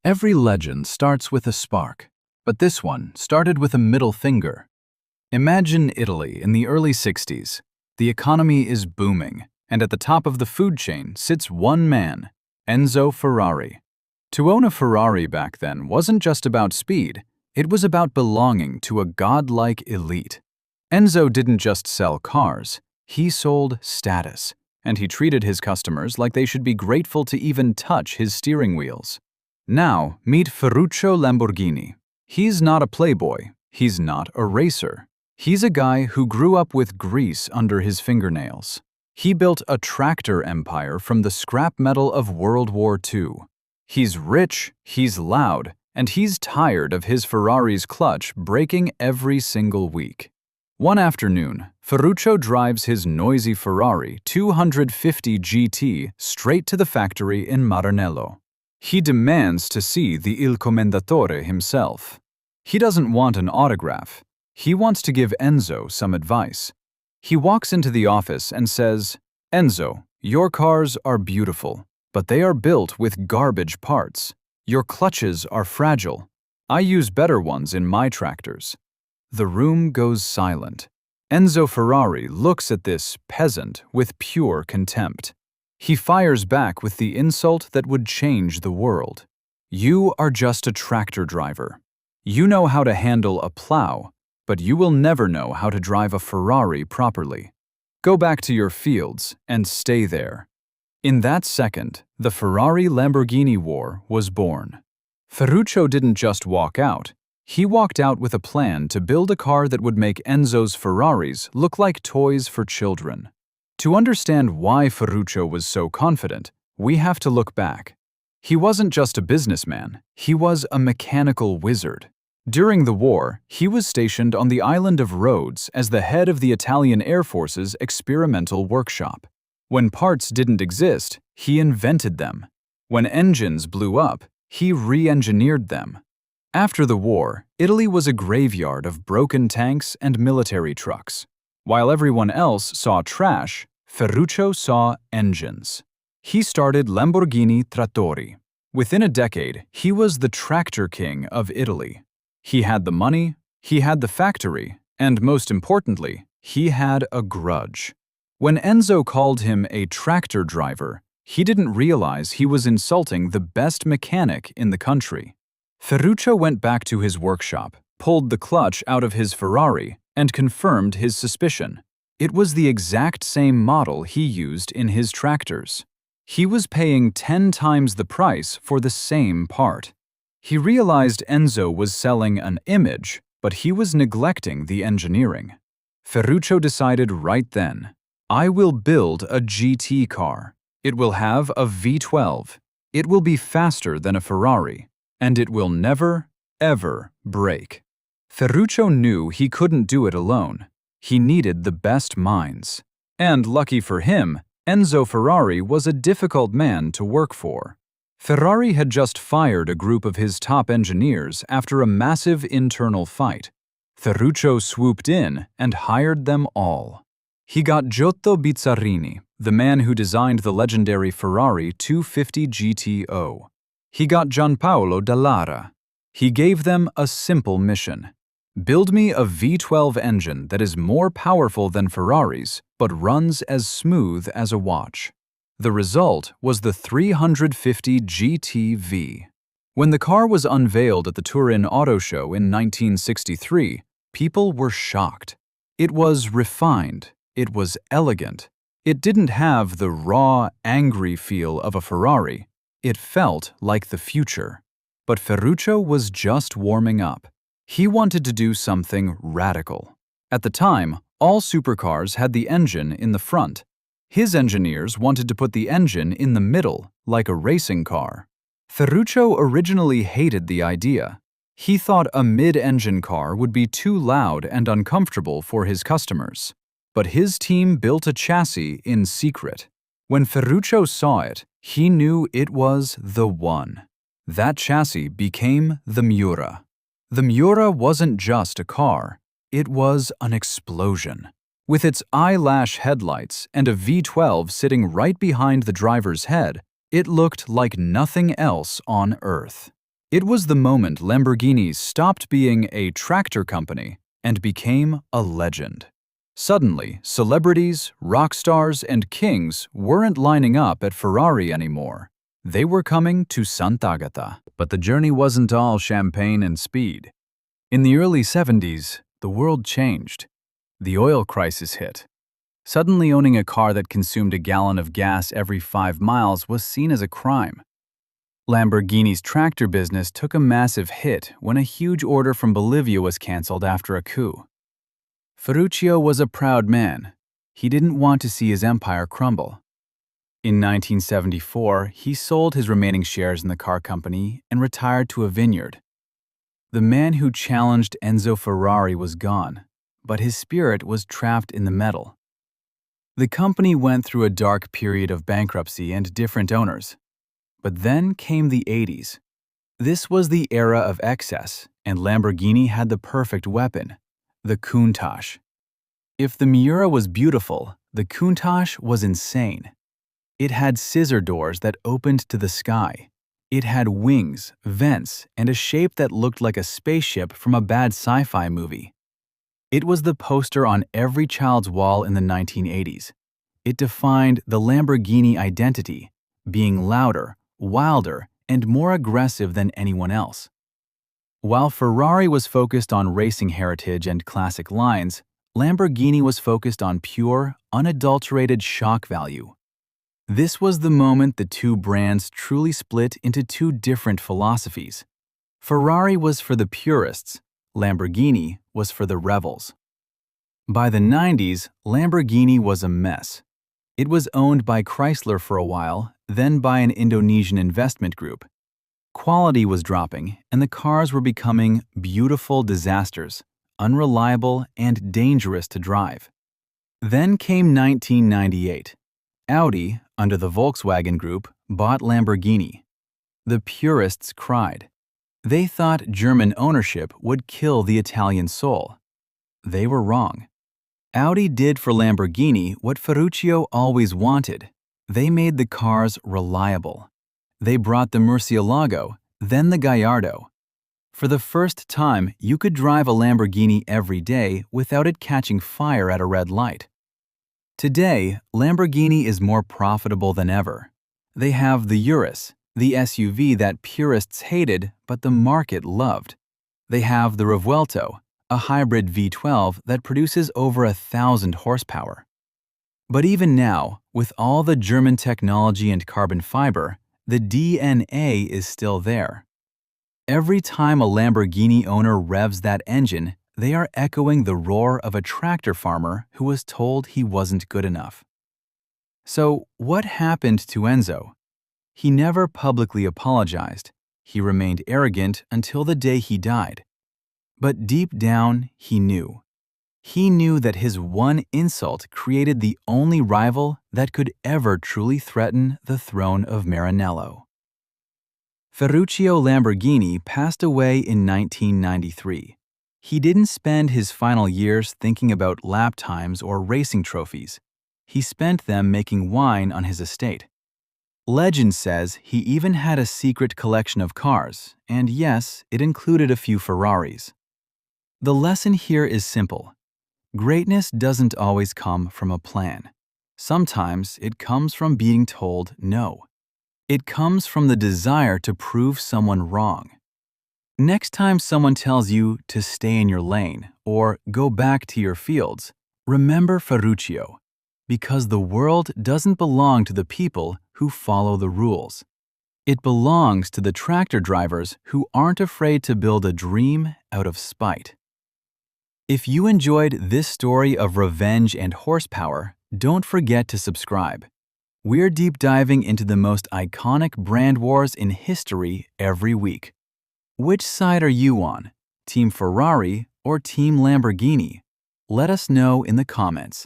Every legend starts with a spark, but this one started with a middle finger. Imagine Italy in the early 60s. The economy is booming, and at the top of the food chain sits one man, Enzo Ferrari. To own a Ferrari back then wasn't just about speed, it was about belonging to a godlike elite. Enzo didn't just sell cars, he sold status, and he treated his customers like they should be grateful to even touch his steering wheels. Now, meet Ferruccio Lamborghini. He's not a playboy, he's not a racer. He's a guy who grew up with grease under his fingernails. He built a tractor empire from the scrap metal of World War II. He's rich, he's loud, and he's tired of his Ferrari's clutch breaking every single week. One afternoon, Ferruccio drives his noisy Ferrari 250 GT straight to the factory in Maranello. He demands to see the Il Commendatore himself. He doesn't want an autograph. He wants to give Enzo some advice. He walks into the office and says, "Enzo, your cars are beautiful, but they are built with garbage parts. Your clutches are fragile. I use better ones in my tractors." The room goes silent. Enzo Ferrari looks at this peasant with pure contempt. He fires back with the insult that would change the world. "You are just a tractor driver. You know how to handle a plow, but you will never know how to drive a Ferrari properly. Go back to your fields and stay there." In that second, the Ferrari-Lamborghini war was born. Ferruccio didn't just walk out. He walked out with a plan to build a car that would make Enzo's Ferraris look like toys for children. To understand why Ferruccio was so confident, we have to look back. He wasn't just a businessman, he was a mechanical wizard. During the war, he was stationed on the island of Rhodes as the head of the Italian Air Force's experimental workshop. When parts didn't exist, he invented them. When engines blew up, he re-engineered them. After the war, Italy was a graveyard of broken tanks and military trucks. While everyone else saw trash, Ferruccio saw engines. He started Lamborghini Trattori. Within a decade, he was the tractor king of Italy. He had the money, he had the factory, and most importantly, he had a grudge. When Enzo called him a tractor driver, he didn't realize he was insulting the best mechanic in the country. Ferruccio went back to his workshop, pulled the clutch out of his Ferrari, and confirmed his suspicion. It was the exact same model he used in his tractors. He was paying 10 times the price for the same part. He realized Enzo was selling an image, but he was neglecting the engineering. Ferruccio decided right then, "I will build a GT car. It will have a V12. It will be faster than a Ferrari, and it will never, ever break." Ferruccio knew he couldn't do it alone. He needed the best minds. And lucky for him, Enzo Ferrari was a difficult man to work for. Ferrari had just fired a group of his top engineers after a massive internal fight. Ferruccio swooped in and hired them all. He got Giotto Bizzarini, the man who designed the legendary Ferrari 250 GTO. He got Gianpaolo Dallara. He gave them a simple mission. Build me a V12 engine that is more powerful than Ferrari's, but runs as smooth as a watch. The result was the 350 GT-V. When the car was unveiled at the Turin Auto Show in 1963, people were shocked. It was refined, it was elegant. It didn't have the raw, angry feel of a Ferrari. It felt like the future. But Ferruccio was just warming up. He wanted to do something radical. At the time, all supercars had the engine in the front. His engineers wanted to put the engine in the middle, like a racing car. Ferruccio originally hated the idea. He thought a mid-engine car would be too loud and uncomfortable for his customers. But his team built a chassis in secret. When Ferruccio saw it, he knew it was the one. That chassis became the Miura. The Miura wasn't just a car, it was an explosion. With its eyelash headlights and a V12 sitting right behind the driver's head, it looked like nothing else on Earth. It was the moment Lamborghini stopped being a tractor company and became a legend. Suddenly, celebrities, rock stars, and kings weren't lining up at Ferrari anymore. They were coming to Sant'Agata. But the journey wasn't all champagne and speed. In the early 70s, the world changed. The oil crisis hit. Suddenly owning a car that consumed a gallon of gas every 5 miles was seen as a crime. Lamborghini's tractor business took a massive hit when a huge order from Bolivia was canceled after a coup. Ferruccio was a proud man. He didn't want to see his empire crumble. In 1974, he sold his remaining shares in the car company and retired to a vineyard. The man who challenged Enzo Ferrari was gone, but his spirit was trapped in the metal. The company went through a dark period of bankruptcy and different owners. But then came the 80s. This was the era of excess, and Lamborghini had the perfect weapon, the Countach. If the Miura was beautiful, the Countach was insane. It had scissor doors that opened to the sky. It had wings, vents, and a shape that looked like a spaceship from a bad sci-fi movie. It was the poster on every child's wall in the 1980s. It defined the Lamborghini identity, being louder, wilder, and more aggressive than anyone else. While Ferrari was focused on racing heritage and classic lines, Lamborghini was focused on pure, unadulterated shock value. This was the moment the two brands truly split into two different philosophies. Ferrari was for the purists, Lamborghini was for the rebels. By the 90s, Lamborghini was a mess. It was owned by Chrysler for a while, then by an Indonesian investment group. Quality was dropping, and the cars were becoming beautiful disasters, unreliable and dangerous to drive. Then came 1998. Audi, under the Volkswagen Group, bought Lamborghini. The purists cried. They thought German ownership would kill the Italian soul. They were wrong. Audi did for Lamborghini what Ferruccio always wanted. They made the cars reliable. They brought the Murcielago, then the Gallardo. For the first time, you could drive a Lamborghini every day without it catching fire at a red light. Today, Lamborghini is more profitable than ever. They have the Urus, the SUV that purists hated but the market loved. They have the Revuelto, a hybrid V12 that produces over 1,000 horsepower. But even now, with all the German technology and carbon fiber, the DNA is still there. Every time a Lamborghini owner revs that engine, they are echoing the roar of a tractor farmer who was told he wasn't good enough. So, what happened to Enzo? He never publicly apologized. He remained arrogant until the day he died. But deep down, he knew. He knew that his one insult created the only rival that could ever truly threaten the throne of Maranello. Ferruccio Lamborghini passed away in 1993. He didn't spend his final years thinking about lap times or racing trophies. He spent them making wine on his estate. Legend says he even had a secret collection of cars, and yes, it included a few Ferraris. The lesson here is simple. Greatness doesn't always come from a plan. Sometimes it comes from being told no. It comes from the desire to prove someone wrong. Next time someone tells you to stay in your lane or go back to your fields, remember Ferruccio, because the world doesn't belong to the people who follow the rules. It belongs to the tractor drivers who aren't afraid to build a dream out of spite. If you enjoyed this story of revenge and horsepower, don't forget to subscribe. We're deep diving into the most iconic brand wars in history every week. Which side are you on? Team Ferrari or Team Lamborghini? Let us know in the comments.